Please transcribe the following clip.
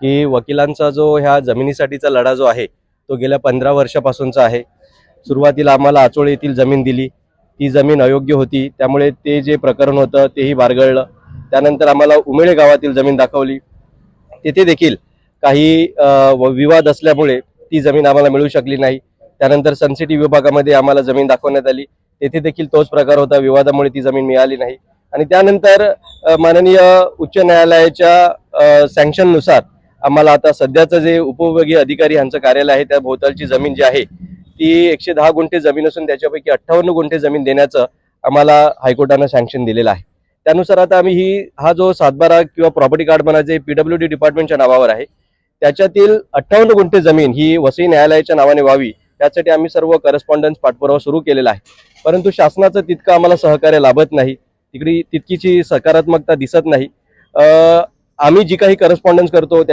की वकिलांचा जो ह्या जमिनीसाठीचा लढा जो आहे तो गेल्या 15 वर्षापासूनचा आहे। सुरुवातीला आम्हाला आचोळे येथील जमीन दिली, ती जमीन अयोग्य होती, त्यामुळे ते जे प्रकरण होतं तेही बारगळलं। त्यानंतर आम्हाला उमेळे गावातील जमीन दाखवली, तेथे देखील काही विवाद असल्यामुळे ती जमीन आम्हाला मिळू शकली नाही। त्यानंतर सनसिटी विभागामध्ये आम्हाला जमीन दाखवण्यात आली, तेथे देखील तोच प्रकार होता, विवादामुळे ती जमीन मिळाली नाही। आणि त्यानंतर माननीय उच्च न्यायालयाच्या सँक्शननुसार आम्हाला आता सध्याचं जे उपविभागीय अधिकारी यांचं कार्यालय आहे त्या भोवतालची जमीन जी आहे ती 110 गुंठे जमीन असून त्याच्यापैकी 58 गुंठे जमीन देण्याचं आम्हाला हायकोर्टानं सँक्शन दिलेलं आहे। त्यानुसार आता आम्ही हा जो 7/12 किंवा प्रॉपर्टी कार्ड बनायचे PWD डिपार्टमेंटच्या नावावर आहे, त्याच्यातील 58 गुंठे जमीन ही वसई न्यायालयाच्या नावाने व्हावी यासाठी आम्ही सर्व करस्पॉन्डन्स पाठपुरावा सुरू केलेला आहे। परंतु शासनाचं तितकं आम्हाला सहकार्य लाभत नाही, तितकीची सकारात्मकता दिसत नाही। आम्ही जी काही करस्पॉन्डन्स करतो